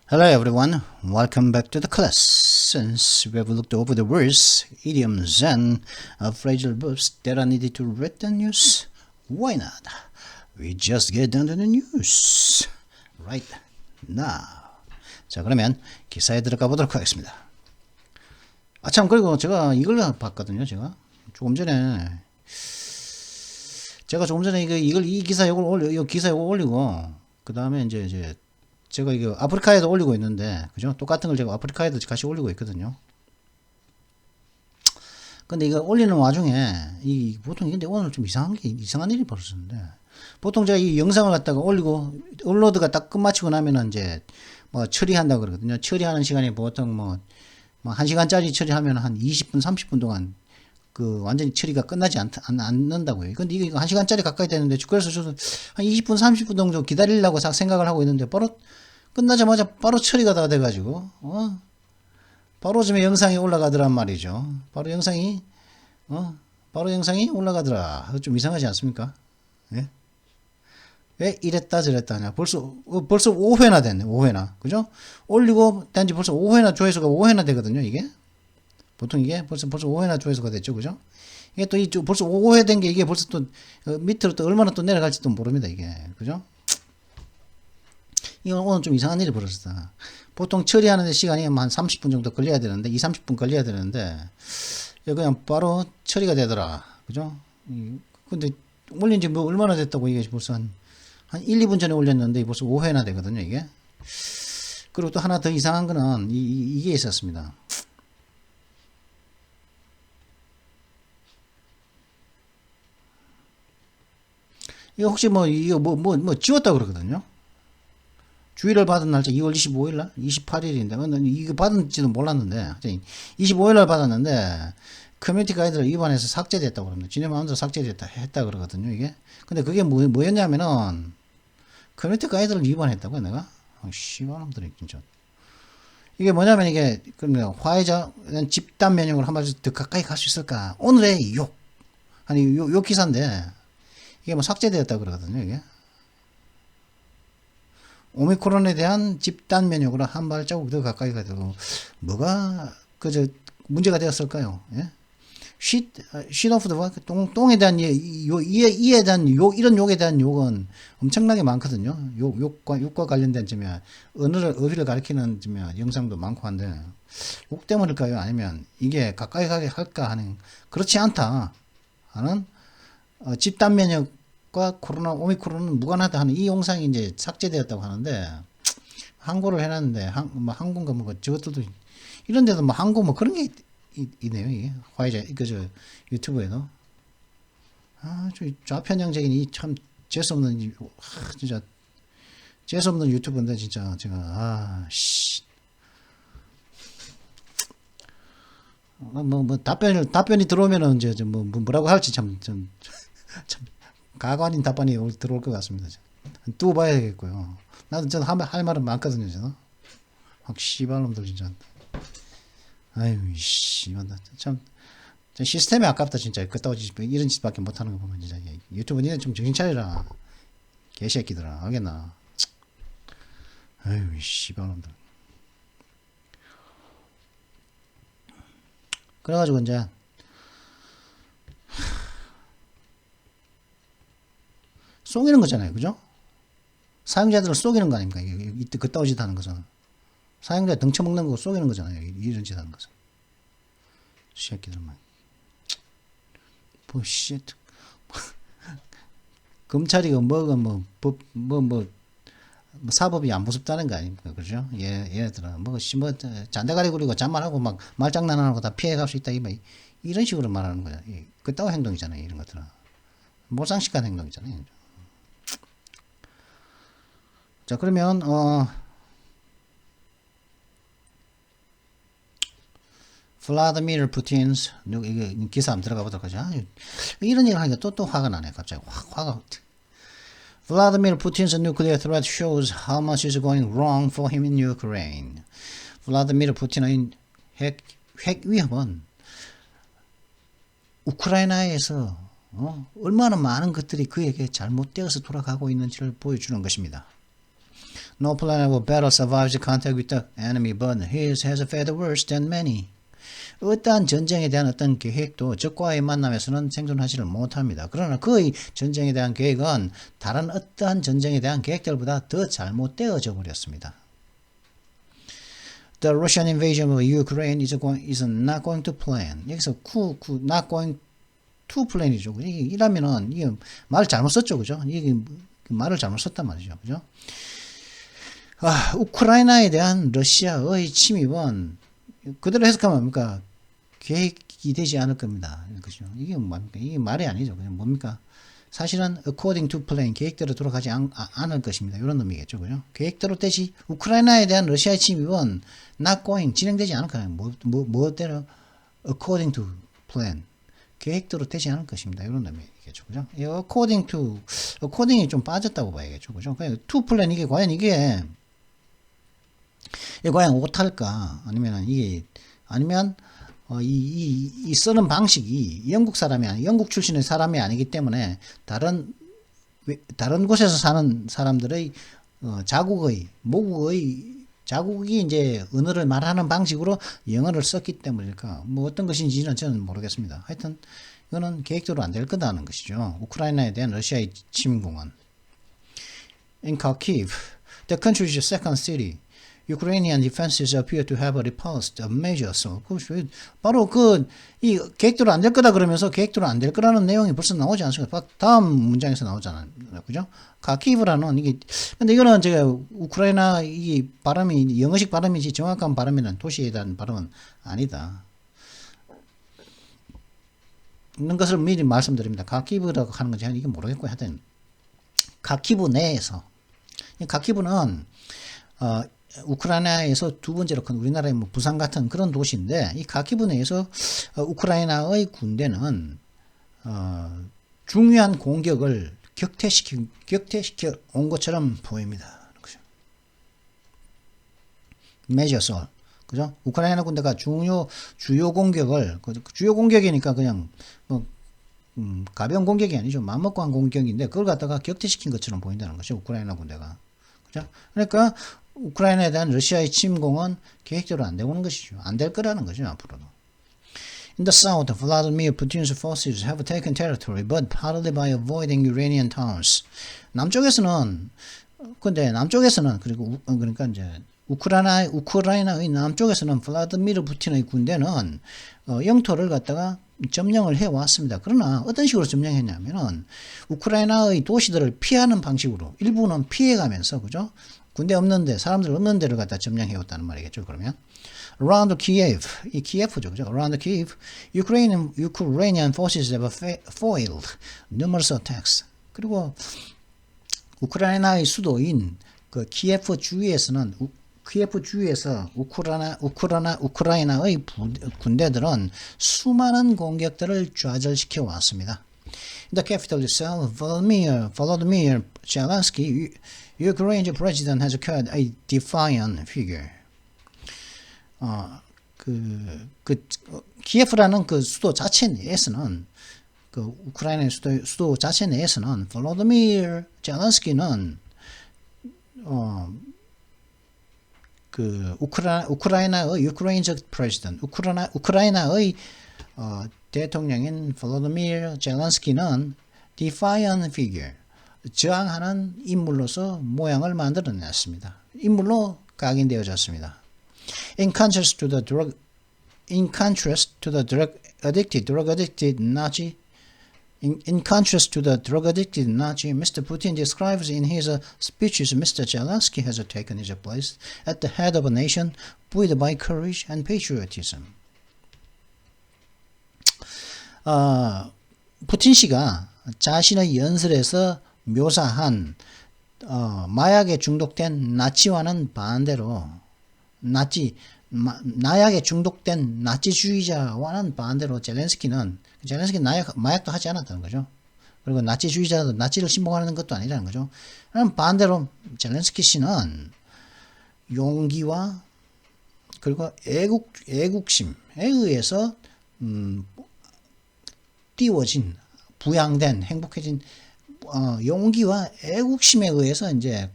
Hello everyone, welcome back to the class. Since we have looked over the words, idioms and phrasal verbs that are needed to read the news, why not? We just get down to the news right now. 자, 그러면 기사에 들어가 보도록 하겠습니다. 참, 그리고 제가 이걸 봤거든요. 제가 조금 전에 이 기사 이 기사 요거 올리고 그 다음에 이제 제가 이거 아프리카에도 올리고 있는데, 그죠? 똑같은 걸 제가 아프리카에도 같이 올리고 있거든요. 근데 이거 올리는 와중에, 보통 근데 오늘 좀 이상한 일이 벌어졌는데, 보통 제가 이 영상을 갖다가 올리고, 업로드가 딱 끝마치고 나면은 이제, 처리한다고 그러거든요. 처리하는 시간이 보통 1시간짜리 처리하면 한 20분, 30분 동안 완전히 처리가 끝나지 않는다고요. 근데 이거 1시간짜리 가까이 되는데, 그래서 저도 한 20분, 30분 정도 기다리려고 생각을 하고 있는데, 끝나자마자 바로 처리가 다 돼가지고, 바로 좀 영상이 올라가더란 말이죠. 바로 영상이 올라가더라. 좀 이상하지 않습니까? 예? 왜 이랬다 저랬다 하냐. 벌써 5회나 됐네. 5회나. 그죠? 올리고 단지 벌써 5회나 조회수가 5회나 되거든요, 이게. 보통 이게 벌써 5회나 조회수가 됐죠. 그죠? 이게 또 벌써 5회 된 게 이게 벌써 또 밑으로 또 얼마나 또 내려갈지도 모릅니다, 이게. 그죠? 이건 오늘 좀 이상한 일이 벌어졌다. 보통 처리하는데 시간이 한 30분 정도 걸려야 되는데, 2, 30분 걸려야 되는데, 그냥 바로 처리가 되더라. 그죠? 근데 올린 지 얼마나 됐다고 이게 벌써 한 1, 2분 전에 올렸는데 벌써 5회나 되거든요, 이게. 그리고 또 하나 더 이상한 거는 이게 있었습니다. 이거 혹시 이거 지웠다 그러거든요? 주의를 받은 날짜 2월 25일 날? 28일인데, 이거 받은지도 몰랐는데, 25일 날 받았는데, 커뮤니티 가이드를 위반해서 삭제됐다고 그럽니다. 지네 마음대로 했다 그러거든요, 이게. 근데 그게 뭐였냐면은, 커뮤니티 가이드를 위반했다고요, 내가? 씨발놈들이, 진짜. 이게 뭐냐면, 화해자 집단 면역을 한 번 더 가까이 갈 수 있을까? 오늘의 욕. 아니, 요 기사인데, 이게 삭제되었다 그러거든요, 이게. 오미크론에 대한 집단 면역으로 한 발자국 더 가까이 가도 뭐가 문제가 되었을까요? 예? shit of the 똥에 대한 이에 대한 이런 욕에 대한 욕은 엄청나게 많거든요. 욕과 관련된 점이야. 어휘를 가리키는 점이야. 영상도 많고 한데 욕 때문일까요? 아니면 이게 가까이 가게 할까 하는 그렇지 않다 하는 집단 면역 과 오미크론은 무관하다 하는 이 영상이 이제 삭제되었다고 하는데, 항고를 해놨는데, 항고인가 저것들도, 이런데도 항고 그런 게 있네요, 이게. 화이자, 유튜브에도. 저 좌편향적인 참, 재수없는, 진짜, 재수없는 유튜브인데, 진짜, 제가, 답변이 들어오면은, 이제, 뭐라고 할지 참, 가관인 답변이 들어올 것 같습니다. 두고 봐야 되겠고요. 나도 전 할 말은 많거든요. 저는. 씨발놈들 진짜. 아유 씨발 참 시스템이 아깝다 진짜. 그따위 이런 짓밖에 못하는 거 보면 진짜 유튜브 니네 좀 정신 차리라. 개새끼들아 알겠나? 아유 씨발놈들. 그래가지고 이제 속이는 거잖아요. 그죠? 사용자들을 속이는 거 아닙니까? 이때 그따위 짓 하는 거잖아. 사용자 등쳐먹는 거 속이는 거잖아요. 이런 짓 하는 거죠. 새끼들만. 쉣. 검찰이가 사법이 안 무섭다는 거 아닙니까? 그죠? 얘네들은 잔대가리 굴리고 잔말하고 말장난하고 다 피해갈 수 있다. 이런 식으로 말하는 거야. 그따위 행동이잖아요. 이런 것들은. 몰상식한 행동이잖아요. 자, 그러면, 플라디미르 푸틴's, 이게 기사 한번 들어가 보도록 하죠. 이런 얘기를 하니까 또 화가 나네, 갑자기. 화가. Vladimir Putin's nuclear threat shows how much is going wrong for him in Ukraine. 블라디미르 푸틴의 핵 위협은 우크라이나에서 얼마나 많은 것들이 그에게 잘못되어서 돌아가고 있는지를 보여주는 것입니다. No plan of battle survives the contact with the enemy, but his has fared worse than many. 어떠한 전쟁에 대한 어떤 계획도 적과의 만남에서는 생존하지를 못합니다. 그러나 그의 전쟁에 대한 계획은 다른 어떠한 전쟁에 대한 계획들보다 더 잘못되어져 버렸습니다. The Russian invasion of Ukraine is not going to plan. 여기서 not going to plan이죠. 이라면은 이게 말을 잘못 썼죠, 그죠? 이게 말을 잘못 썼단 말이죠, 그죠? 우크라이나에 대한 러시아의 침입은 그대로 해석하면 뭡니까? 계획이 되지 않을 겁니다. 그죠? 이게 뭡니까? 이게 말이 아니죠. 그냥 뭡니까? 사실은 according to plan, 계획대로 돌아가지 않을 것입니다. 이런 의미겠죠. 그죠? 계획대로 되지, 우크라이나에 대한 러시아의 침입은 not going, 진행되지 않을 거예요. 뭐대로 according to plan, 계획대로 되지 않을 것입니다. 이런 의미겠죠. 그죠? according이 좀 빠졌다고 봐야겠죠. 그죠? 그냥 to plan, 이게 과연 오탈까? 아니면 이 쓰는 방식이 영국 출신의 사람이 아니기 때문에 다른 곳에서 사는 사람들의 자국이 이제 언어를 말하는 방식으로 영어를 썼기 때문일까? 뭐 어떤 것인지는 저는 모르겠습니다. 하여튼 이거는 계획대로 안 될 거다는 것이죠. 우크라이나에 대한 러시아의 침공은. In Kharkiv, the country's second city, Ukrainian defenses appear to have repulsed a major assault. 바로 이 계획대로 안 될 거다 그러면서 계획대로 안 될 거라는 내용이 벌써 나오지 않습니까? 다음 문장에서 나오잖아요. 그죠? 카키브라는 근데 이거는 제가 우크라이나 이 발음이 영어식 발음이지 정확한 발음이란 도시에 대한 발음은 아니다. 있는 것을 미리 말씀드립니다. 카키브라고 하는 건 제가 이게 모르겠고 하여튼 카키브 내에서 카키브는 우크라이나에서 두 번째로 큰 우리나라의 뭐 부산 같은 그런 도시인데 이 카키브 내에서 우크라이나의 군대는 중요한 공격을 격퇴시켜 온 것처럼 보입니다. 메저솔, 그죠? 우크라이나 군대가 주요 공격이니까 그냥 가벼운 공격이 아니죠. 맘먹고 한 공격인데 그걸 갖다가 격퇴시킨 것처럼 보인다는 거죠. 우크라이나 군대가. 그죠? 그러니까 우크라이나에 대한 러시아의 침공은 계획대로 안 되는 것이죠. 안 될 거라는 거죠, 앞으로도. In the south, Vladimir Putin's forces have taken territory, but partly by avoiding Ukrainian towns. 남쪽에서는 그러니까 이제 우크라이나의 남쪽에서는 블라디미르 푸틴의 군대는 영토를 갖다가 점령을 해 왔습니다. 그러나 어떤 식으로 점령했냐면은 우크라이나의 도시들을 피하는 방식으로 일부는 피해가면서, 그죠? 군대 없는데, 사람들 없는 데를 갖다 점령해 왔다는 말이겠죠, 그러면. Around Kiev, 이 키예프죠, 그죠? Around Kiev, Ukrainian forces have foiled numerous attacks. 그리고 우크라이나의 수도인 그 키예프 주위에서 우크라이나의 군대들은 수많은 공격들을 좌절시켜 왔습니다. In the capital itself, Volodymyr Zelensky, Ukraine's president, has called a defiant figure. 키예프라는 그 수도 자체 내에서는, 그 우크라이나의 수도 자체 내에서는 볼로디미르 젤렌스키는 우크라이나의 대통령인 볼로디미르 젤렌스키는 defiant figure, 저항하는 인물로서 모양을 만들어냈습니다. 인물로 각인되어졌습니다. In contrast to the drug addicted Nazi, Mr. Putin describes in his speeches Mr. Zelensky has taken his place at the head of a nation buoyed by courage and patriotism. 푸틴 씨가 자신의 연설에서 묘사한 마약에 중독된 나치와는 반대로 마약에 중독된 나치주의자와는 반대로 젤렌스키는 마약도 하지 않았다는 거죠. 그리고 나치주의자도 나치를 신봉하는 것도 아니라는 거죠. 그럼 반대로 젤렌스키 씨는 용기와 그리고 애국심에 의해서 띄워진, 부양된, 행복해진 용기와 애국심에 의해서 이제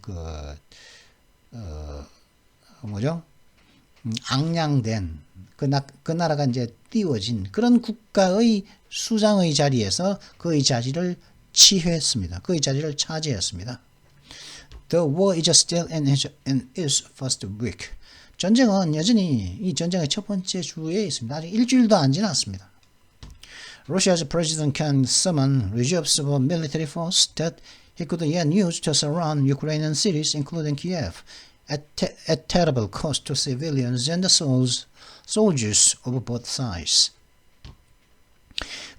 뭐죠? 앙양된 그 나라가 이제 띄워진 그런 국가의 수장의 자리에서 그의 자리를 취했습니다. 그의 자리를 차지했습니다. The war is still in its first week. 전쟁은 여전히 이 전쟁의 첫 번째 주에 있습니다. 아직 일주일도 안 지났습니다. Russia's president can summon reserves of military force that he could yet use to surround Ukrainian cities, including Kiev, at terrible cost to civilians and the soldiers of both sides.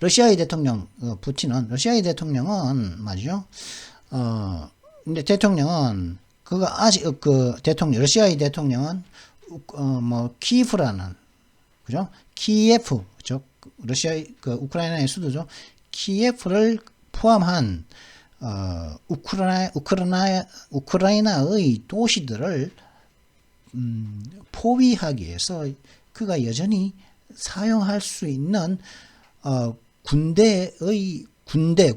러시아의 대통령 러시아의 대통령은 말이죠. 근데 대통령은 그가 아직 러시아의 대통령은 키예프라는 그죠? 키예프 러시아의 우크라이나의 수도죠. 키예프를 포함한 우크라이나의 도시들을 포위하기 위해서 그가 여전히 사용할 수 있는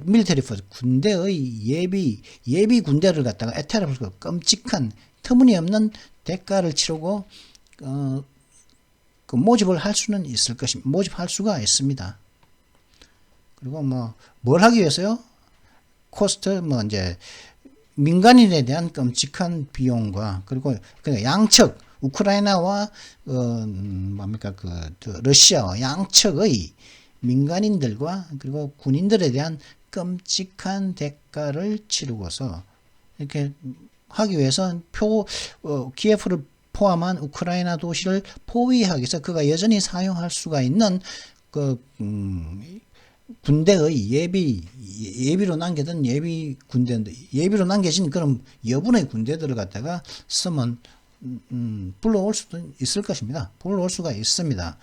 밀리터리 포스 군대의 예비 군대를 갖다가 에테르 끔찍한 터무니없는 대가를 치르고 모집을 할 수는 있을 것입니다. 모집할 수가 있습니다. 그리고 뭘 하기 위해서요? 코스트 이제 민간인에 대한 끔찍한 비용과 그리고 양측 우크라이나와 러시아와 양측의 민간인들과 그리고 군인들에 대한 끔찍한 대가를 치르고서 이렇게 하기 위해서 키예프를 포함한 우크라이나 도시를 포위하기 위해서 그가 여전히 사용할 수가 있는 군대의 예비로 남겨둔 예비로 남겨진 그런 여분의 군대들을 갖다가 불러올 수도 있을 것입니다. 불러올 수가 있습니다.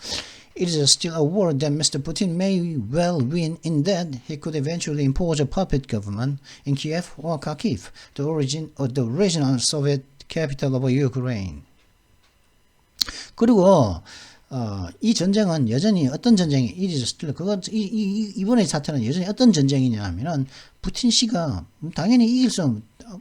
It is still a war that Mr. Putin may well win in that he could eventually impose a puppet government in Kiev or Kharkiv, the original Soviet capital of Ukraine. 그리고 이 전쟁은 여전히 어떤 전쟁이 이번의 사태는 여전히 어떤 전쟁이냐 하면은 푸틴 씨가 당연히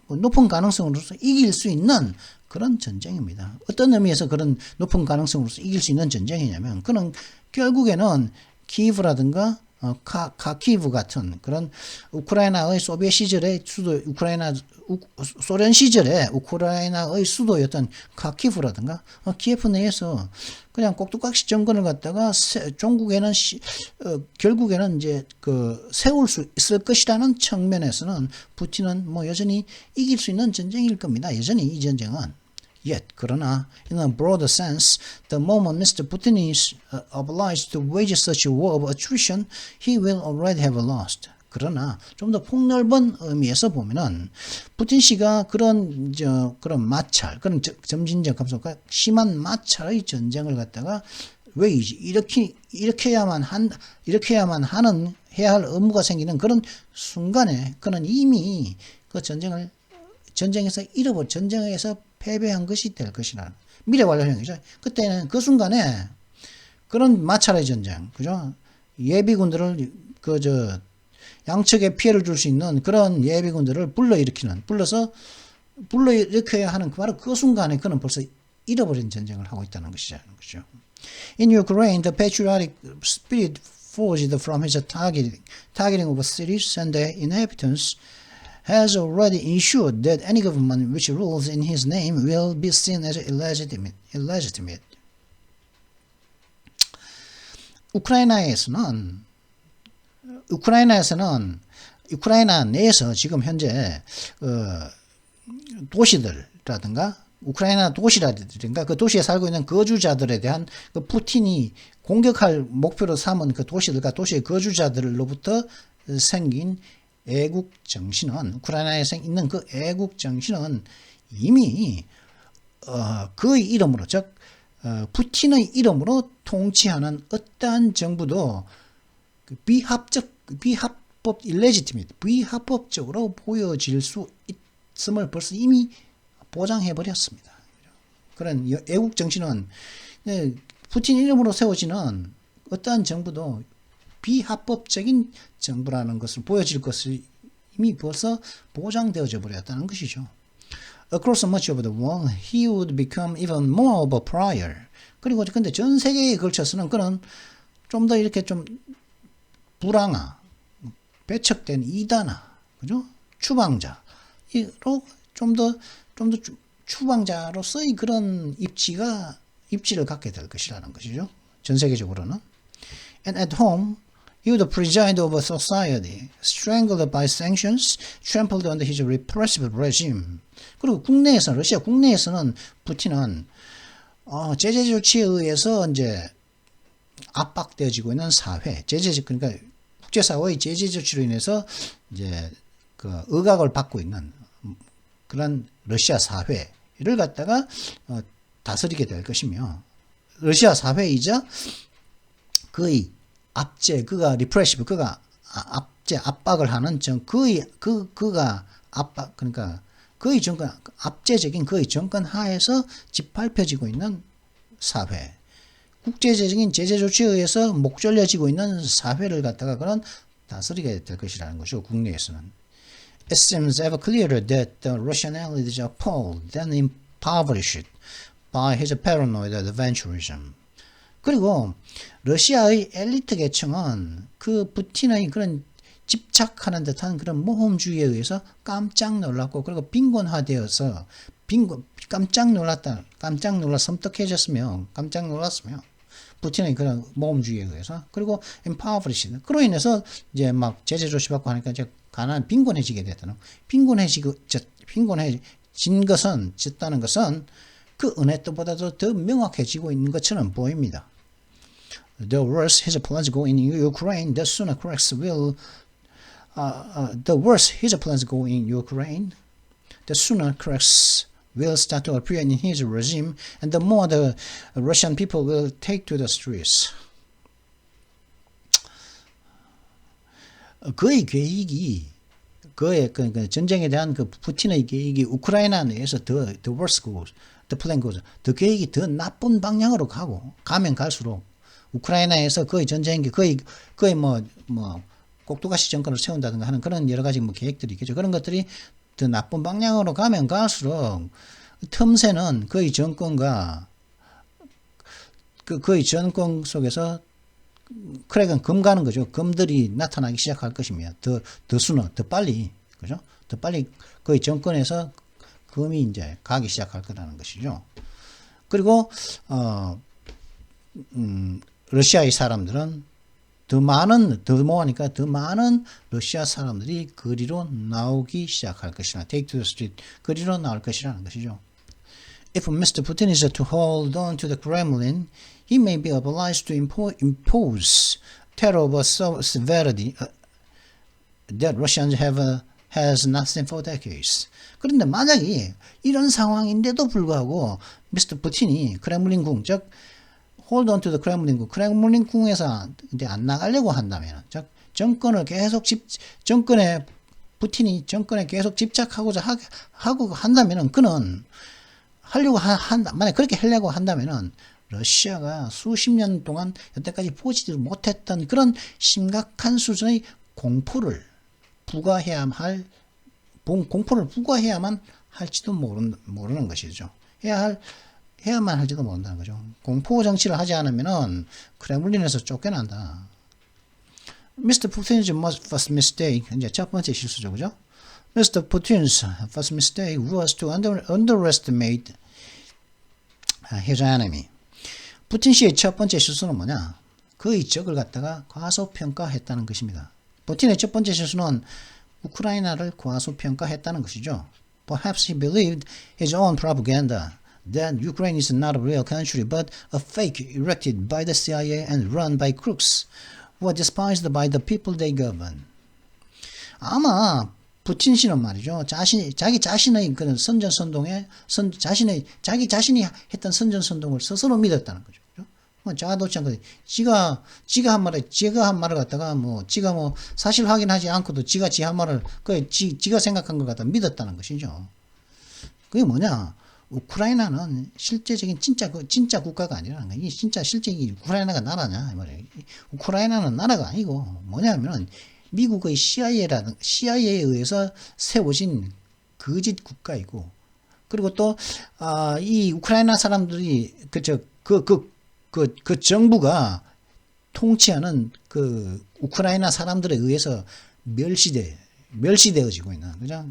높은 가능성으로서 이길 수 있는 그런 전쟁입니다. 어떤 의미에서 그런 높은 가능성으로서 이길 수 있는 전쟁이냐면 그는 결국에는 키이브라든가 카키브 같은 그런 우크라이나의 소비에트 시절의 수도 소련 시절에 우크라이나의 수도였던 카키브라든가 키예프 내에서 그냥 꼭두각시 정권을 갖다가 종국에는 결국에는 이제 세울 수 있을 것이라는 측면에서는 푸틴은 여전히 이길 수 있는 전쟁일 겁니다. 여전히 이 전쟁은. Yet, 그러나, in a broader sense, the moment Mr. Putin is obliged to wage such a war of attrition, he will already have lost. 그러나 좀 더 폭넓은 의미에서 보면은 푸틴 씨가 그런 마찰, 그런 점진적 감소가 심한 마찰의 전쟁을 갖다가 웨이지 이렇게야만 하는 해야 할 의무가 생기는 그런 순간에 그는 이미 그 전쟁에서 패배한 것이 될 것이라는 미래 완료형이죠. 그때는 그 순간에 그런 마찰의 전쟁, 그죠? 예비군들을 양측에 피해를 줄 수 있는 그런 예비군들을 불러서 불러일으켜야 하는 바로 그 순간에 그는 벌써 잃어버린 전쟁을 하고 있다는 것이죠. In Ukraine, the patriotic spirit forged from his targeting of cities and their inhabitants has already ensured that any government which rules in his name will be seen as illegitimate. 우크라이나 내에서 지금 현재 우크라이나 도시라든가 그 도시에 살고 있는 거주자들에 대한 그 푸틴이 공격할 목표로 삼은 그 도시들과 도시의 거주자들로부터 생긴 애국 정신은 우크라이나에 있는 그 애국 정신은 이미 그의 이름으로 즉 푸틴의 이름으로 통치하는 어떠한 정부도 비합법적으로 보여질 수 있음을 벌써 이미 보장해 버렸습니다. 그런 애국 정신은 푸틴 이름으로 세워지는 어떠한 정부도 비합법적인 정부라는 것을 보여질 것을 이미 벌써 보장되어져 버렸다는 것이죠. Across much of the world, he would become even more of a pariah. 그리고 근데 전 세계에 걸쳐서는 그는 좀 더 이렇게 좀 불황아, 배척된 이단아, 그죠? 추방자로 좀 더 추방자로서의 그런 입지를 갖게 될 것이라는 것이죠. 전 세계적으로는. And at home, he would preside over society, strangled by sanctions, trampled under his repressive regime. 그리고 러시아 국내에서는 푸틴은 제재 조치에 의해서 이제 압박되어지고 있는 사회, 그러니까 국제사회의 제재 조치로 인해서 이제 그 억압을 받고 있는 그런 러시아 사회를 갖다가 다스리게 될 것이며, 러시아 사회이자 그의 그가 리프레시브, 그가 압박을 하는 그가 압박, 그러니까 그의 정권, 압제적인 그의 정권 하에서 짓밟혀지고 있는 사회, 국제적인 제재 조치에 의해서 목졸려지고 있는 사회를 갖다가 그런 다스리게 될 것이라는 것이죠. 국내에서는. It seems ever clearer that the Russian elites are appalled and impoverished by his paranoid adventurism. 그리고 러시아의 엘리트 계층은 그 푸틴의 그런 집착하는 듯한 그런 모험주의에 의해서 깜짝 놀랐고, 그리고 빈곤화되어서 깜짝 놀라 섬뜩해졌으며, 깜짝 놀랐으며, 푸틴의 그런 모험주의에 의해서, 그리고 impoverished, 그로 인해서 이제 막 제재 조치받고 하니까 이제 빈곤해지게 됐다는, 졌다는 것은 그 은혜 뜻보다도 더 명확해지고 있는 것처럼 보입니다. The worse his plans go in Ukraine, the sooner cracks will start to appear in his regime, and the more the Russian people will take to the streets. 그의 계획이, 그의 전쟁에 대한 그 푸틴의 계획이 우크라이나 내에서 the worse goes, the plan goes, 그 계획이 더 나쁜 방향으로 가면 갈수록 우크라이나에서 그의 전쟁기, 그의 꼭두가시 정권을 세운다든가 하는 그런 여러 가지 계획들이 있겠죠. 그런 것들이 더 나쁜 방향으로 가면 갈수록 틈새는 그의 정권과 그의 정권 속에서 크랙은 금 가는 거죠. 금들이 나타나기 시작할 것이며, 더 빨리, 그죠? 더 빨리 그의 정권에서 금이 이제 가기 시작할 거라는 것이죠. 그리고 러시아의 사람들은 더 많은 러시아 사람들이 거리로 나오기 시작할 것이라, take to the street, 거리로 나올 것이라는 것이죠. If Mr. Putin is to hold on to the Kremlin, he may be obliged to impose terror of a severity that Russians has not seen for decades. 그런데 만약에 이런 상황인데도 불구하고 Mr. 푸틴이 크렘린궁, 즉 hold on to the 크렘린궁에서 이제 안 나가려고 한다면, 즉 푸틴이 정권에 계속 집착하고자 한다면은, 그는 만약 그렇게 하려고 한다면은 러시아가 수십 년 동안 여태까지 보지도 못했던 그런 심각한 수준의 공포를 부과해야만 할지도 모르는 것이죠. 해야만 할지도 모른다는 거죠. 공포 정치를 하지 않으면은 크렘린에서 쫓겨난다. Mr. Putin's first mistake, 이제 첫 번째 실수죠, 그죠? Mr. Putin's first mistake was to underestimate his enemy. 푸틴 씨의 첫 번째 실수는 뭐냐? 그의 적을 갖다가 과소평가했다는 것입니다. 푸틴의 첫 번째 실수는 우크라이나를 과소평가했다는 것이죠. Perhaps he believed his own propaganda that Ukraine is not a real country but a fake erected by the CIA and run by crooks who are despised by the people they govern. 아마 푸틴 씨는 말이죠, 자기 자신의 그런 자기 자신이 했던 선전선동을 스스로 믿었다는 거죠. 자아도취 않고 지가 한 말을 갖다가 지가 사실 확인하지 않고도 지가 한 말을 지가 생각한 것 갖다 믿었다는 것이죠. 그게 뭐냐? 우크라이나는 실제적인 진짜 국가가 아니라는 거예요. 진짜 실제적인 우크라이나가 나라냐 이 말이에요. 우크라이나는 나라가 아니고 뭐냐면은 미국의 CIA에 의해서 세워진 거짓 국가이고, 그리고 또, 이 우크라이나 사람들이, 그 정부가 통치하는 그 우크라이나 사람들에 의해서 멸시되어지고 있는, 그죠?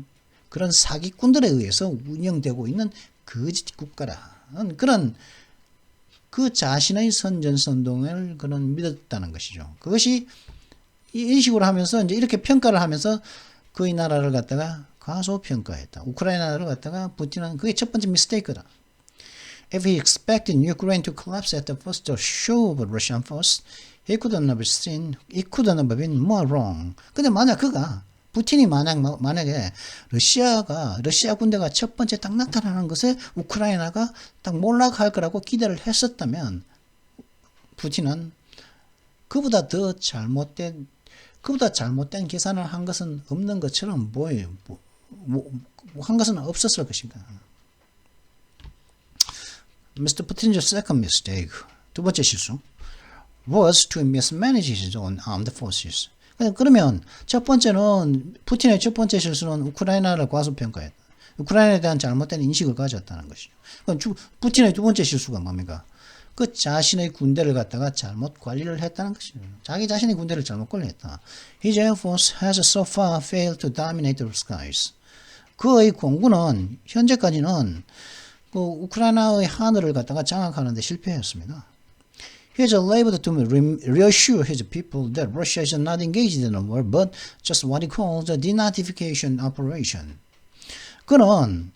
그런 사기꾼들에 의해서 운영되고 있는 거짓 국가라는 그런 그 자신의 선전선동을 그는 믿었다는 것이죠. 그것이 이런 식으로 하면서 이제 이렇게 평가를 하면서 그의 나라를 갖다가 과소평가했다. 우크라이나를 갖다가 푸틴은 그게 첫 번째 미스테이크다. If he expected Ukraine to collapse at the first show of Russian force, he couldn't have been more wrong. 근데 만약 푸틴이 만약에 러시아 군대가 첫 번째 딱 나타나는 것에 우크라이나가 딱 몰락할 거라고 기대를 했었다면, 푸틴은 그보다 잘못된 계산을 한 것은 없는 것처럼 한 것은 없었을 것입니다. Mr. Putin's second mistake, 두 번째 실수, was to mismanage his own armed forces. 그러면 첫 번째는 푸틴의 첫 번째 실수는 우크라이나를 과소평가했다. 우크라이나에 대한 잘못된 인식을 가졌다는 것이죠. 그럼 푸틴의 두 번째 실수가 뭡니까? 그 자신의 군대를 갖다가 잘못 관리를 했다는 것이죠. 자기 자신의 군대를 잘못 관리했다. His air force has so far failed to dominate the skies. 그의 공군은 현재까지는 그 우크라이나의 하늘을 갖다가 장악하는 데 실패했습니다. He is labeled to reassure his people that Russia is not engaged in the war, but just what he calls a denazification operation. 그는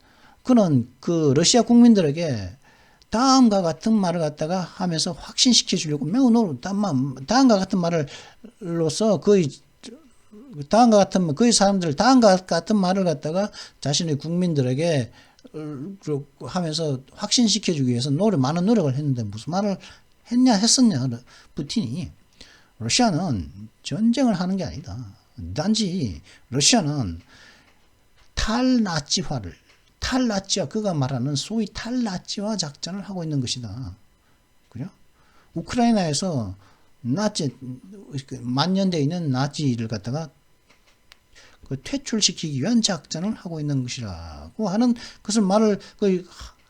그 러시아 국민들에게 다음과 같은 말을 갖다가 하면서 확신시켜 주려고 매우 다음과 같은 말을로서 그의 사람들 다음과 같은 말을 갖다가 자신의 국민들에게 하면서 확신시켜 주기 위해서 많은 노력을 했는데 무슨 말을 했었냐, 푸틴이. 러시아는 전쟁을 하는 게 아니다. 단지 러시아는 그가 말하는 소위 탈나치화 작전을 하고 있는 것이다. 그죠? 우크라이나에서 만연되어 있는 나치를 갖다가 퇴출시키기 위한 작전을 하고 있는 것이라고 하는 것을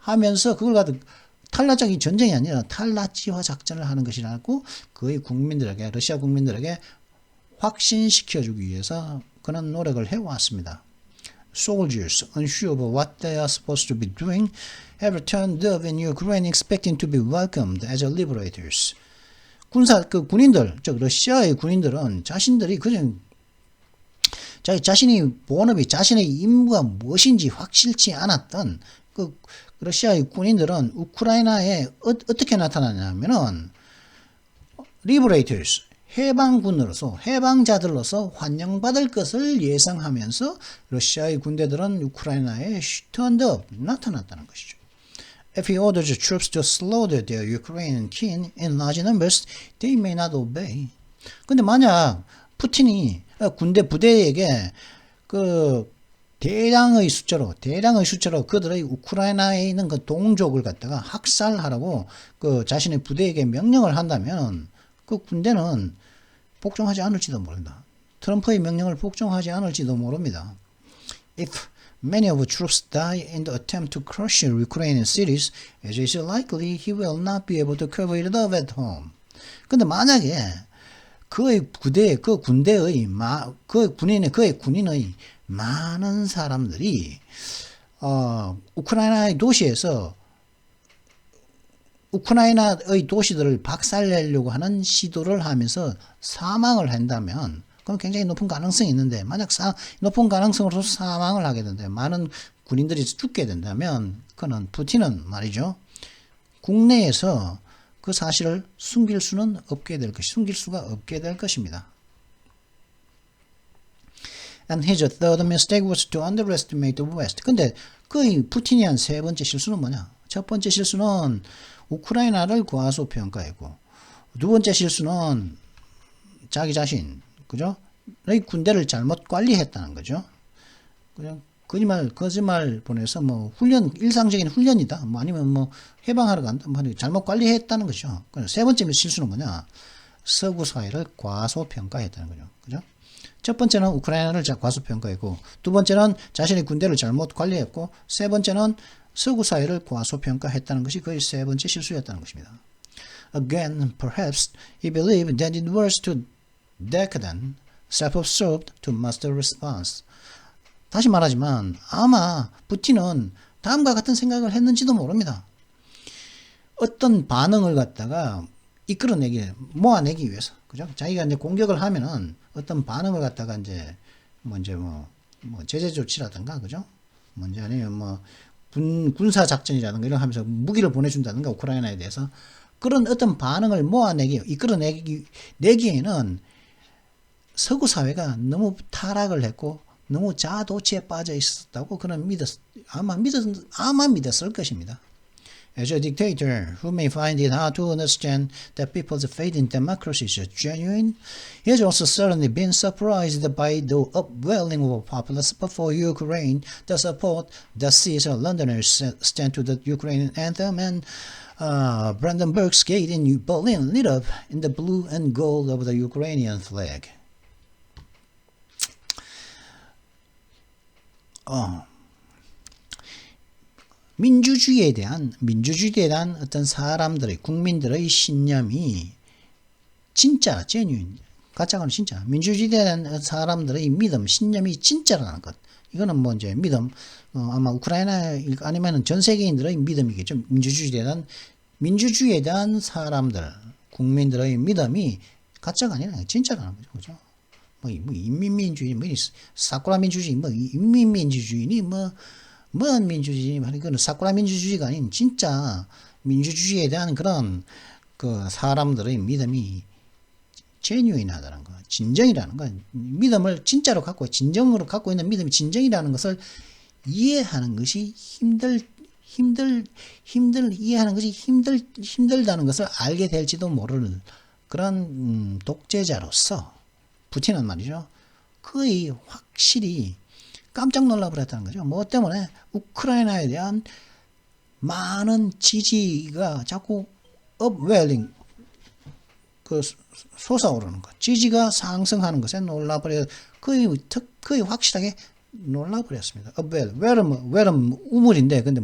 하면서 그걸 가지고 탈나적인 전쟁이 아니라 탈나치화 작전을 하는 것이라고 그의 러시아 국민들에게 확신시켜주기 위해서 그런 노력을 해왔습니다. Soldiers, unsure of what they are supposed to be doing, have turned up in Ukraine expecting to be welcomed as liberators. 군인들, 즉 러시아의 군인들은 자신들이 그냥 자신이 본업이 자신의 임무가 무엇인지 확실치 않았던 그 러시아의 군인들은 우크라이나에 어떻게 나타나냐면은 liberators, 해방자들로서 환영받을 것을 예상하면서 러시아의 군대들은 우크라이나에 turned up, 나타났다는 것이죠. If he orders troops to slaughter their Ukrainian kin in large numbers, they may not obey. 근데 만약 푸틴이 부대에게 대량의 수치로 그들의 우크라이나에 있는 그 동족을 갖다가 학살하라고 자신의 부대에게 명령을 한다면 그 군대는 복종하지 않을지도 모른다. 트럼프의 명령을 복종하지 않을지도 모릅니다. If many of troops die in the attempt to crush Ukrainian cities, as is likely, he will not be able to cover it up at home. 근데 만약에 그의 군인의 많은 사람들이 우크라이나의 도시들을 박살내려고 하는 시도를 하면서 사망을 한다면, 그건 굉장히 높은 가능성이 있는데, 만약 높은 가능성으로 사망을 하게 된다면, 많은 군인들이 죽게 된다면, 푸틴은 말이죠, 국내에서 그 사실을 숨길 수가 없게 될 것입니다. And his third mistake was to underestimate the West. 근데 푸틴이 한 세 번째 실수는 뭐냐? 첫 번째 실수는 우크라이나를 과소평가했고, 두 번째 실수는 자기 자신, 그죠? 의 군대를 잘못 관리했다는 거죠. 그냥 거짓말 보내서 일상적인 훈련이다. 아니면 해방하러 간다. 잘못 관리했다는 거죠. 세 번째 실수는 뭐냐? 서구 사회를 과소평가했다는 거죠. 그죠? 첫 번째는 우크라이나를 과소평가했고, 두 번째는 자신의 군대를 잘못 관리했고, 세 번째는 서구 사회를 과소평가했다는 것이 그의 세 번째 실수였다는 것입니다. Again, perhaps he believed that it was too decadent, self-absorbed to master response. 다시 말하지만 아마 푸틴은 다음과 같은 생각을 했는지도 모릅니다. 어떤 반응을 갖다가 이끌어내기, 모아내기 위해서, 그죠? 자기가 이제 공격을 하면은 어떤 반응을 갖다가 이제 제재 조치라든가, 그죠? 아니면 군사 작전이라든가 이런 하면서 무기를 보내준다든가 우크라이나에 대해서 그런 어떤 반응을 이끌어내기에는 서구 사회가 너무 타락을 했고 너무 자아도취에 빠져 있었다고 그는 아마 믿었을 것입니다. As a dictator who may find it hard to understand that people's faith in democracy is genuine, he has also certainly been surprised by the upwelling of populace before Ukraine, the support that sees Londoners stand to the Ukrainian anthem, and Brandenburg's Gate in Berlin lit up in the blue and gold of the Ukrainian flag. 민주주의에 대한 어떤 사람들의 국민들의 신념이 진짜 genuine, 가짜가 진짜 민주주의에 대한 사람들의 믿음, 신념이 진짜라는 것. 이거는 이제 믿음, 아마 우크라이나 아니면은 전 세계인들의 믿음이겠죠. 민주주의에 대한 사람들, 국민들의 믿음이 가짜가 아니라 진짜라는 거죠, 그죠? 인민민주주의, 사쿠라 민주주의, 인민민주주의니 뭔 민주주의, 그건 사쿠라 민주주의가 아닌 진짜 민주주의에 대한 그런 그 사람들의 믿음이 genuine하다는 거, 진정이라는 거, 믿음을 진짜로 갖고 진정으로 갖고 있는 믿음이 진정이라는 것을 이해하는 것이 이해하는 것이 힘들다는 것을 알게 될지도 모를 그런 독재자로서 푸틴은 말이죠. 거의 확실히 깜짝 놀라버렸다는 거죠. 뭐 때문에 우크라이나에 대한 많은 지지가 자꾸 upwelling, 솟아오르는 것, 지지가 상승하는 것에 놀라버려, 거의 확실하게 놀라버렸습니다. well은 우물인데, 근데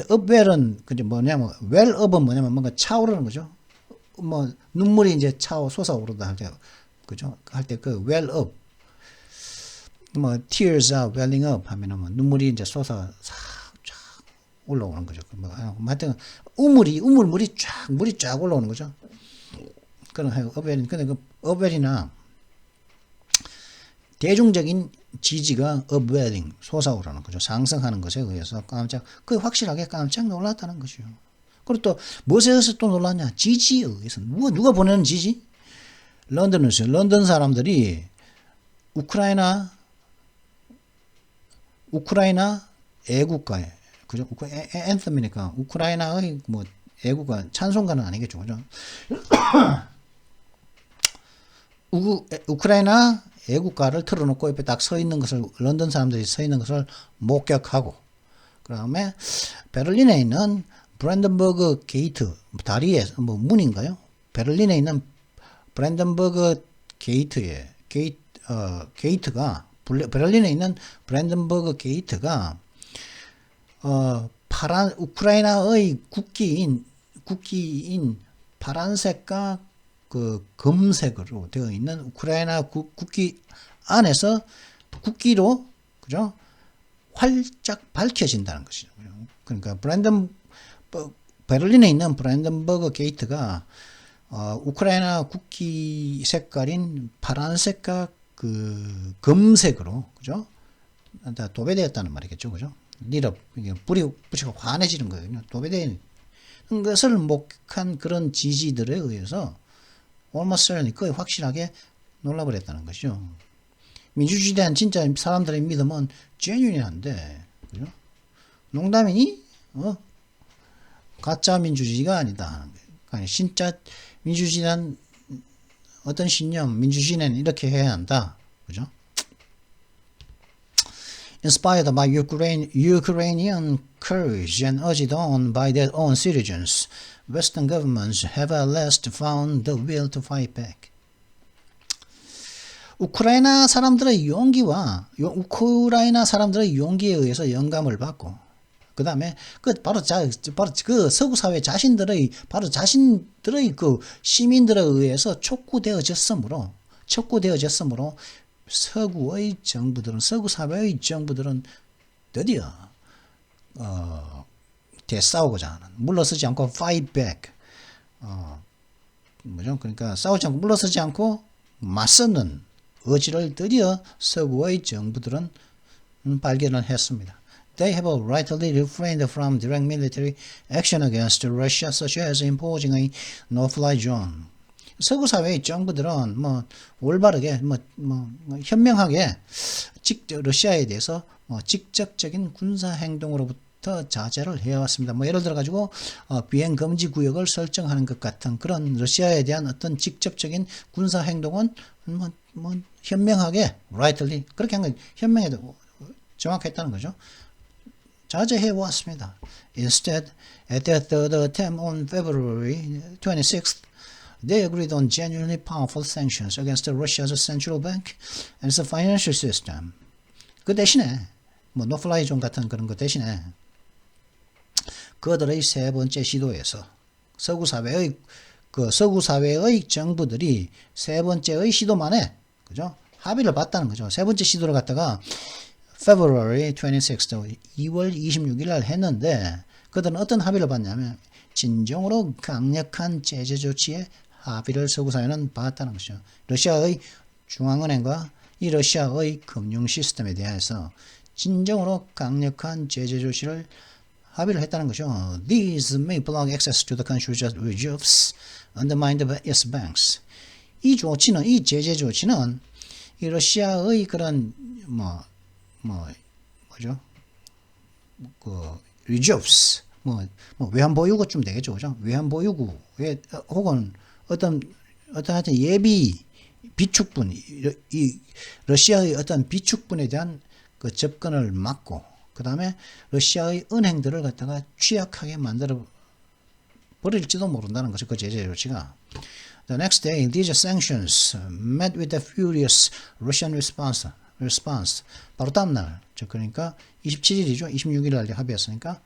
upwell은 뭐냐면, well up은 뭐냐면 뭔가 차오르는 거죠. 눈물이 이제 솟아오르다 할 때, 그죠? 할 때 well up. tears are welling up 하면은 눈물이 이제 솟아 쫙 올라오는 거죠. 하여튼 물이 쫙 올라오는 거죠. 그런 업웰, 근데 업웰이나 대중적인 지지가 upwelling, 솟아오르는 거죠. 상승하는 것에 의해서 확실하게 깜짝 놀랐다는 것이요. 그리고 또 무엇에 의해서 또 놀랐냐? 지지에 의해서. 누가 보내는 지지? 런던 사람들이 우크라이나 애국가에, 그죠? 앤썸이니까 우크라이나의 애국가, 찬송가는 아니겠죠, 그죠? 우크라이나 애국가를 틀어놓고 옆에 딱 서 있는 것을, 런던 사람들이 서 있는 것을 목격하고, 그 다음에 베를린에 있는 브랜덴버그 게이트, 다리에, 문인가요? 베를린에 있는 브랜덴버그 게이트가, 베를린에 있는 브랜덴버그 게이트가 우크라이나의 국기인 파란색과 그 금색으로 되어 있는 우크라이나 국기 안에서 국기로, 그죠? 활짝 밝혀진다는 것이죠. 그러니까 베를린에 있는 브랜덴버그 게이트가 우크라이나 국기 색깔인 파란색과 그 금색으로, 그죠? 도배되었다는 말이겠죠, 그죠? 리럽, 불이 붙이고 환해지는 거거든요. 도배된 것을 목한 그런 지지들에 의해서 almost certainly, 거의 확실하게 놀라버렸다는 것이죠. 민주주의에 대한 진짜 사람들의 믿음은 genuine한데, 그죠? 농담이니? 가짜 민주주의가 아니다. 아니, 진짜 민주주의란 어떤 신념, 민주주의는 이렇게 해야 한다. 그죠? Inspired by Ukrainian courage and urged on by their own citizens, Western governments have at last found the will to fight back. 우크라이나 사람들의 용기와 우크라이나 사람들의 용기에 의해서 영감을 받고 그 다음에 바로 그 서구 사회 자신들의 바로 자신들의 그 시민들에 의해서 촉구되어졌으므로 서구의 정부들은 서구 사회의 정부들은 드디어 대싸우고자 하는 물러서지 않고 fight back 뭐죠? 그러니까 싸우지 않고 물러서지 않고 맞서는 의지를 드디어 서구의 정부들은 발견을 했습니다. They have rightly refrained from direct military action against Russia, such as imposing a no-fly zone. 서구 사회의 정부들은 올바르게 현명하게 러시아에 대해서 직접적인 군사 행동으로부터 자제를 해왔습니다. 예를 들어 가지고 비행 금지 구역을 설정하는 것 같은 그런 러시아에 대한 어떤 직접적인 군사 행동은 현명하게 rightly 그렇게 한 건 현명해도 정확했다는 거죠. 자제해 왔습니다. Instead, at their third attempt on February 26th, they agreed on genuinely powerful sanctions against Russia's central bank and its financial system. 그 대신에 노플라이 존 같은 그런 거 대신에 그들의 세 번째 시도에서 서구 사회의 정부들이 세 번째의 시도만에 그죠? 합의를 봤다는 거죠. 세 번째 시도를 갖다가 February 26th, 2월 26일 날 했는데 그들은 어떤 합의를 봤냐면 진정으로 강력한 제재 조치에 합의를 서구 사회는 봤다는 것이죠. 러시아의 중앙은행과 이 러시아의 금융 시스템에 대해서 진정으로 강력한 제재 조치를 합의를 했다는 것이죠. These may block access to the country's reserves, undermine its banks. 이 제재 조치는 이 러시아의 그런 뭐죠? reserves 외환 보유고쯤 되겠죠, 그죠? 외환 보유고에 혹은 어떤 하여튼 예비 비축분 이 러시아의 어떤 비축분에 대한 그 접근을 막고 그 다음에 러시아의 은행들을 갖다가 취약하게 만들어 버릴지도 모른다는 거죠. 그 제재 조치가. The next day, these sanctions met with a furious Russian response. 바로 다음 날, 그러니까 27일이죠. 26일 날 합의했으니까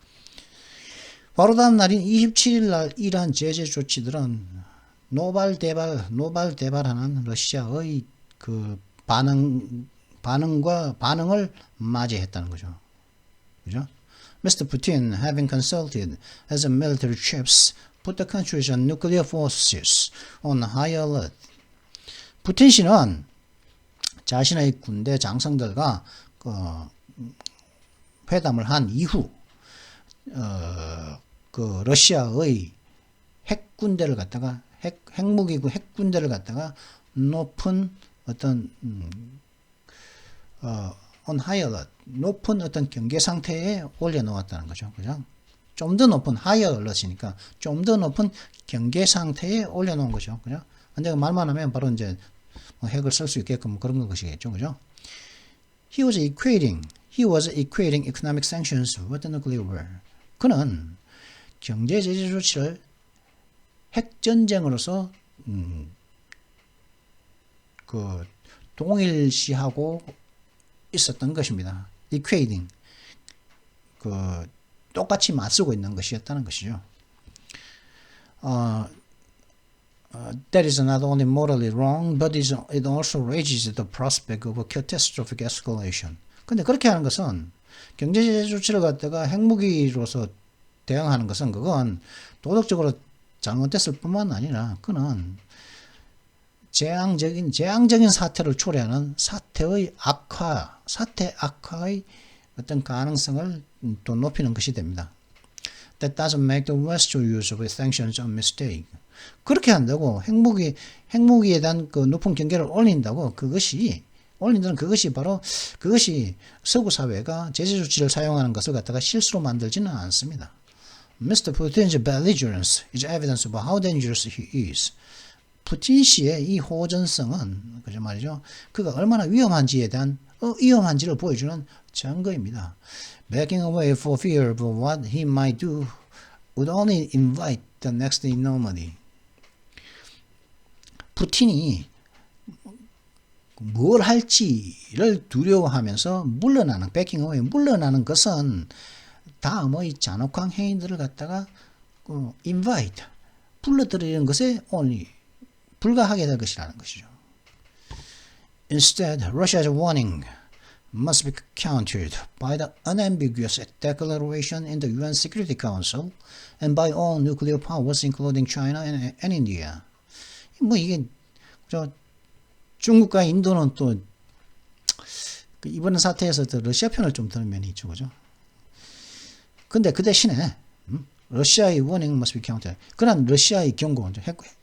바로 다음 날인 27일 날 이러한 제재 조치들은 노발대발하는 러시아의 그 반응을 맞이했다는 거죠. 그죠? Mr. Putin, having consulted as a military chiefs, put the country's nuclear forces on high alert. 푸틴 씨는 자신의 군대 장성들과 회담을 한 이후 그 러시아의 핵군대를 갖다가 핵무기고 핵군대를 갖다가 높은 어떤 on high alert 높은 어떤 경계 상태에 올려놓았다는 거죠. 그죠? 좀 더 높은 higher alert이니까 좀 더 높은 경계 상태에 올려놓은 거죠. 그죠? 근데 말만 하면 바로 이제 핵을 쓸 수 있게끔 그런 것이겠죠. 그죠? He was equating economic sanctions with nuclear war. 그는 경제 제재 조치를 핵 전쟁으로서 그 동일시하고 있었던 것입니다. equating 그 똑같이 맞서고 있는 것이었다는 것이죠. That is not only morally wrong, but it also raises the prospect of a catastrophic escalation. 근데 그렇게 하는 것은 경제제재 조치를 갖다가 핵무기로서 대응하는 것은 그건 도덕적으로 잘못됐을 뿐만 아니라 그는 재앙적인 사태를 초래하는 사태 악화의 어떤 가능성을 또 높이는 것이 됩니다. That doesn't make the Western use of sanctions a mistake. 그렇게 한다고 핵무기에 대한 그 높은 경계를 올린다고 그것이 서구 사회가 제재 조치를 사용하는 것을 갖다가 실수로 만들지는 않습니다. Mr. Putin's belligerence is evidence of how dangerous he is. 푸틴 씨의 이 호전성은 그죠 말이죠. 그가 얼마나 위험한지를 보여주는 증거입니다. Backing away for fear of what he might do would only invite the next enormity. 푸틴이 뭘 할지를 두려워하면서 물러나는, backing away, 물러나는 것은 다음의 잔혹한 행위들을 갖다가 invite, 불러들이는 것에 only 불과하게 될 것이라는 것이죠. Instead, Russia's warning must be countered by the unambiguous declaration in the UN Security Council and by all nuclear powers, including China and India. 뭐 이게 중국과 인도는 또 이번 사태에서 러시아 편을 좀 드는 면이 있죠, 그죠? 근데 그 대신에 러시아의 warning must be countered. 그런 러시아의 경고,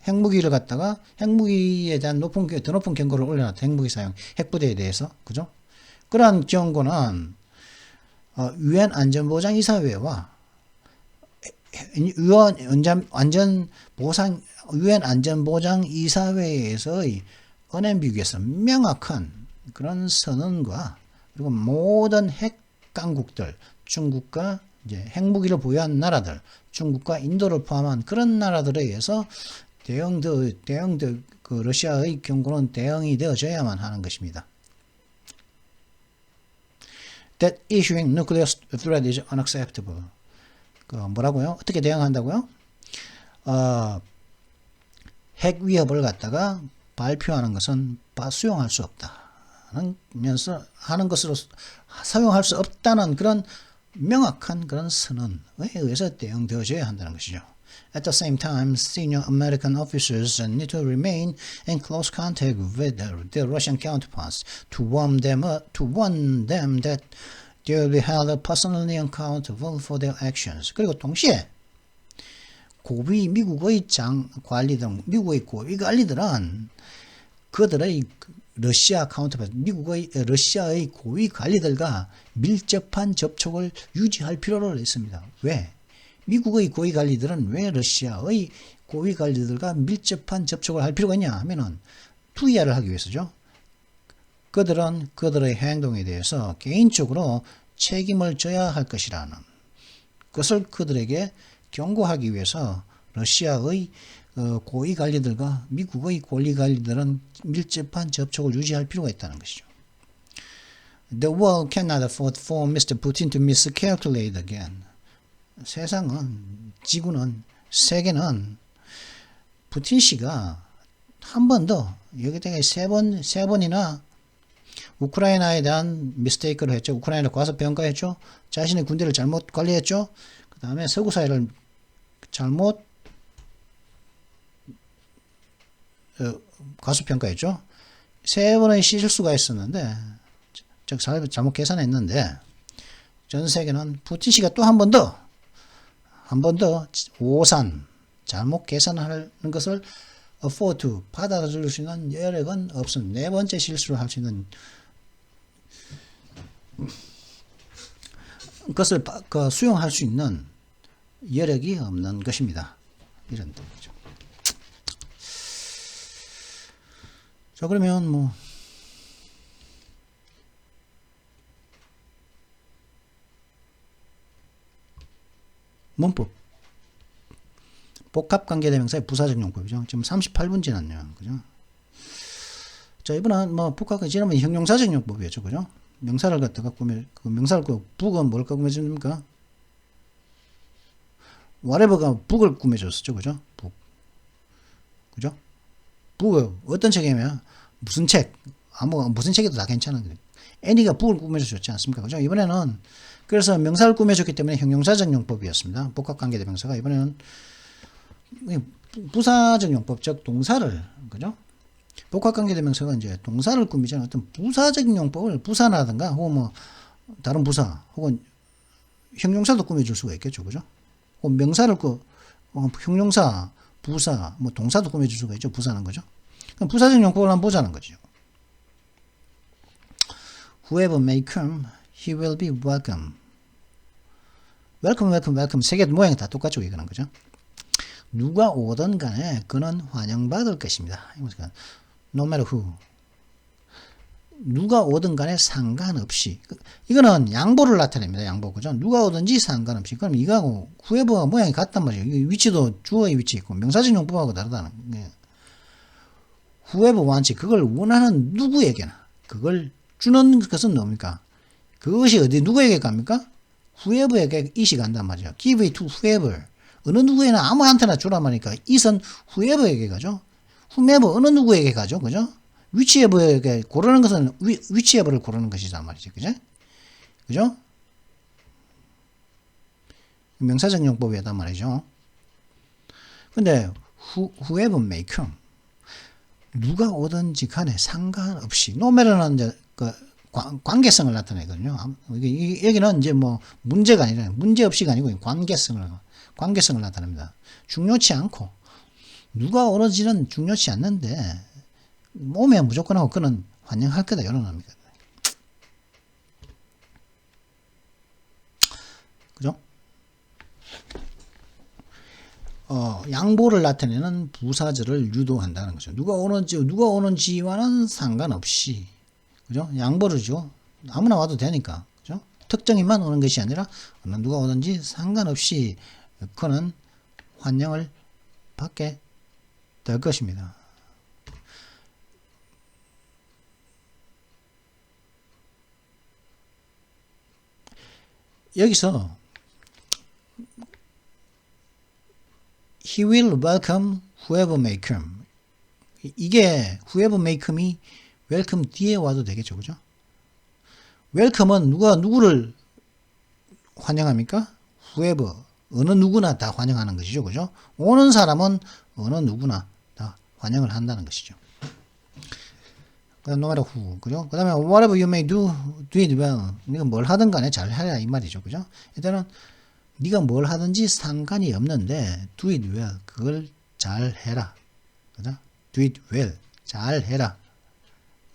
핵무기를 갖다가 핵무기에 대한 더 높은 경고를 올려놨다. 핵무기 사용, 핵부대에 대해서, 그죠? 그러한 경고는 유엔 안전보장 이사회와 유엔 안전보장 이사회에서의 unambiguous, 명확한 그런 선언과 그리고 모든 핵 강국들, 중국과 이제 핵무기를 보유한 나라들, 중국과 인도를 포함한 그런 나라들에 의해서 그 러시아의 경고는 대응이 되어져야만 하는 것입니다. That issuing nuclear threat is unacceptable. 뭐라고요? 어떻게 대응한다고요? 핵 위협을 갖다가 발표하는 것은 수용할 수 없다면서 하는 것으로 사용할 수 없다는 그런 명확한 그런 선언에 의해서 대응되어져야 한다는 것이죠. At the same time, senior American officers need to remain in close contact with their Russian counterparts to warn them that they will be held personally accountable for their actions. 그리고 동시에 미국의 미국의 고위 관리들은 그들의 러시아 카운터파트, 러시아의 고위 관리들과 밀접한 접촉을 유지할 필요를 했습니다. 왜? 미국의 고위 관리들은 왜 러시아의 고위 관리들과 밀접한 접촉을 할 필요가 있냐 하면은 투이야를 하기 위해서죠. 그들은 그들의 행동에 대해서 개인적으로 책임을 져야 할 것이라는 것을 그들에게 경고하기 위해서 러시아의 고위 관리들과 미국의 고위 관리들은 밀접한 접촉을 유지할 필요가 있다는 것이죠. The world cannot afford for Mr. Putin to miscalculate again. 지구는, 세계는 푸틴 씨가 한 번 더, 여기다가 세 번이나 우크라이나에 대한 미스테이크를 했죠. 우크라이나를 과소평가했죠. 자신의 군대를 잘못 관리했죠. 그 다음에 서구 사회를 잘못 과소평가했죠. 세 번의 실수가 있었는데, 즉 잘못 계산했는데, 전 세계는 푸틴 씨가 또 한 번 더 오산 잘못 계산하는 것을 afford to 받아줄 수 있는 여력은 없습니다. 네 번째 실수를 할 수 있는 것을 수용할 수 있는 여력이 없는 것입니다. 이런 뜻이죠. 자, 그러면 문법. 복합관계대명사의 부사적 용법이죠. 지금 38분 지났네요. 그죠? 자, 이번은 지난번 형용사적 용법이었죠. 그죠? 명사를 갖다가 명사를 북은 뭘 꾸며줍니까? whatever가 북을 꾸며줬었죠. 그죠? 북. 그죠? 북, 어떤 책이면 무슨 책, 무슨 책이도 다 괜찮은 애니가 북을 꾸며줬지 않습니까? 그죠? 이번에는 그래서 명사를 꾸며줬기 때문에 형용사적 용법이었습니다. 복합관계대명사가 이번에는 부사적 용법, 즉 동사를, 그죠? 복합관계대명사가 이제 동사를 꾸미자는 어떤 부사적 용법을 부사라든가 혹은 다른 부사 혹은 형용사도 꾸며줄 수가 있겠죠, 그죠? 혹은 명사를 형용사, 부사, 동사도 꾸며줄 수가 있죠, 부사는 거죠. 그럼 부사적 용법을 한번 보자는 거죠. Whoever may come, he will be welcome. welcome 세 개 모양이 다 똑같죠, 이거는, 그죠? 누가 오든 간에 그는 환영받을 것입니다. No matter who. 누가 오든 간에 상관없이. 이거는 양보를 나타냅니다. 양보. 그죠? 누가 오든지 상관없이. 그럼 이거하고 whoever가 모양이 같단 말이에요. 위치도 주어의 위치 있고 명사적 용법하고 다르다는. whoever wants 그걸 원하는 누구에게나 그걸 주는 것은 뭡니까? 그것이 어디 누구에게 갑니까? whoever에게 it이 간단 말이죠. give it to whoever. 어느 누구에나 아무한테나 주란 말이니까 it은 whoever에게 가죠. whomever 어느 누구에게 가죠. 그죠? whichever에게 고르는 것은 whichever를 고르는 것이란 말이죠. 그죠? 그죠? 명사적 용법이었단 말이죠. 근데 whoever may come 누가 오든지 간에 상관없이 노매러는 이제 그 관계성을 나타내거든요. 여기는 이제 뭐 문제가 아니라 문제 없이가 아니고 관계성을 나타냅니다. 중요치 않고 누가 오는지는 중요치 않는데 오면 무조건 하고 그는 환영할 거다 이런 의미입니다. 그죠? 양보를 나타내는 부사절을 유도한다는 거죠. 누가 오는지와는 상관없이, 그죠? 양보를 줘. 아무나 와도 되니까, 그죠? 특정인만 오는 것이 아니라 누가 오든지 상관없이 그는 환영을 받게 될 것입니다. 여기서 He will welcome whoever may come. 이게 whoever may come이 welcome 뒤에 와도 되겠죠. 그죠? welcome은 누구를 환영합니까? whoever. 어느 누구나 다 환영하는 것이죠. 그죠? 오는 사람은 어느 누구나 다 환영을 한다는 것이죠. no matter who. 그죠? 그 다음에 whatever you may do it well. 네가 뭘 하든 간에 잘 해라 이 말이죠. 그죠? 일단은 네가 뭘 하든지 상관이 없는데 do it well. 그걸 잘 해라. 그죠? do it well. 잘 해라.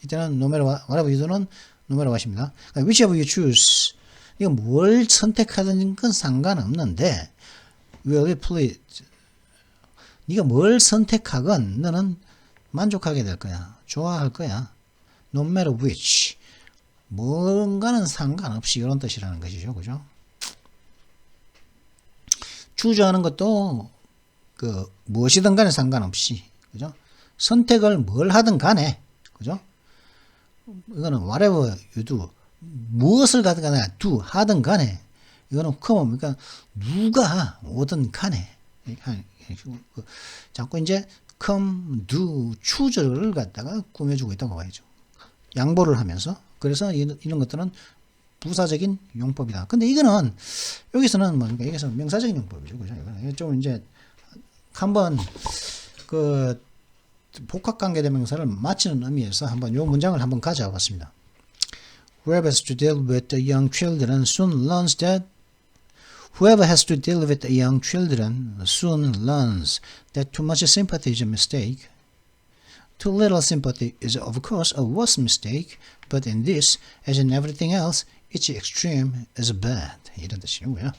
이때는 no matter whatever you do는 no matter what입니다. whichever you choose. 네가 뭘 선택하든지 그건 상관없는데 will please. 네가 뭘 선택하건 너는 만족하게 될 거야. 좋아할 거야. no matter which. 뭔가는 상관없이 이런 뜻이라는 것이죠. 그죠? 추저하는 것도 무엇이든 간에 상관없이, 그죠? 선택을 뭘 하든 간에, 그죠? 이거는 whatever you do, 무엇을 가든 간에 do 하든 간에, 이거는 뭡니까? 누가 오든 간에, 자꾸 이제 come, do, choose를 갖다가 꾸며주고 있다고 봐야죠. 양보를 하면서. 그래서 이런 것들은 부사적인 용법이다. 근데 이거는 여기서는 뭡니까? 여기서 명사적인 용법이죠. 그죠? 이거는 좀 이제 한번 복합관계대명사를 마치는 의미에서 한번 이 문장을 한번 가져와 봤습니다. Whoever has to deal with the young children soon learns that Whoever has to deal with the young children soon learns that too much sympathy is a mistake. Too little sympathy is of course a worse mistake, but in this, as in everything else, each extreme is bad. 이런 뜻이고요.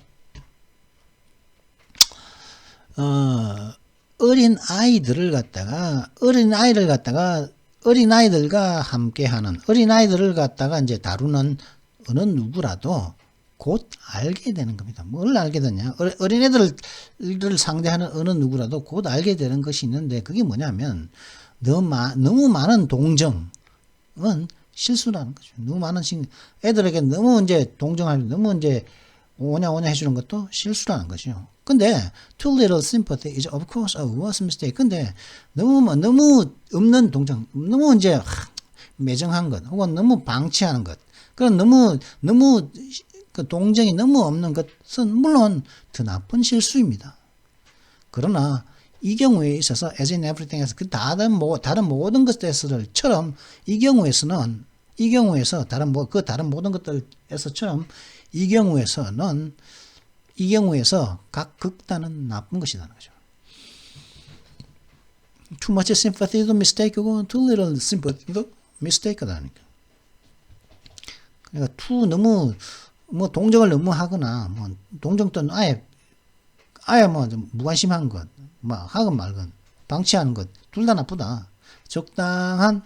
어린아이들과 함께하는, 어린아이들을 갖다가 이제 다루는 어느 누구라도 곧 알게 되는 겁니다. 뭘 알게 되냐? 어린애들을 상대하는 어느 누구라도 곧 알게 되는 것이 있는데, 그게 뭐냐면, 너무 많은 동정은 실수라는 거죠. 너무 많은 애들에게 너무 이제 동정하고 너무 이제 오냐 해주는 것도 실수라는 거죠. 근데 too little sympathy is of course a worse mistake. 근데 너무 없는 동정, 너무 이제 매정한 것, 혹은 너무 방치하는 것, 그런 너무 그 동정이 너무 없는 것은 물론 더 나쁜 실수입니다. 그러나 이 경우에 있어서 as in everything else 다른 모든 것들처럼 이 경우에서 다른 모든 것들에서처럼 이 경우에서 각 극단은 나쁜 것이라는 거죠. Too much sympathy도 mistake이고 too little sympathy도 mistake다니까. 그러니까 너무 동정을 너무 하거나 동정 또는 아예 무관심한 것, 하건 말건 방치하는 것 둘 다 나쁘다. 적당한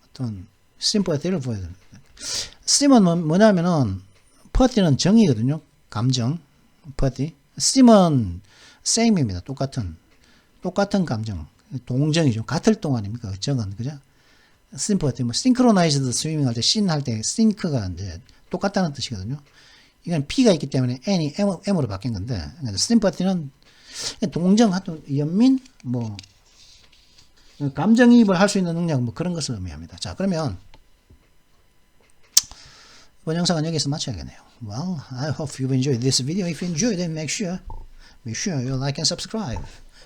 어떤 심퍼티를 보여야 됩니다. 심은 뭐냐면은 퍼티는 정이거든요. 감정 퍼티. 심은 same입니다. 똑같은 감정. 동정이죠. 같을 동 아닙니까? 정은 그죠? 심퍼티 뭐 싱크로나이즈드 스위밍 할 때 신 할 때 싱크가 이제 똑같다는 뜻이거든요. 이건 P가 있기 때문에 N이 M으로 바뀐 건데 심퍼티는 동정, 연민, 뭐 감정이입을 할 수 있는 능력 뭐 그런 것을 의미합니다. 자, 그러면 이번 영상은 여기서 마쳐야겠네요. Well, I hope you've enjoyed this video. If you enjoyed it, be sure you like and subscribe.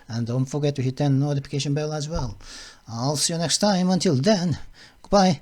And don't forget to hit that notification bell as well. I'll see you next time. Until then, goodbye.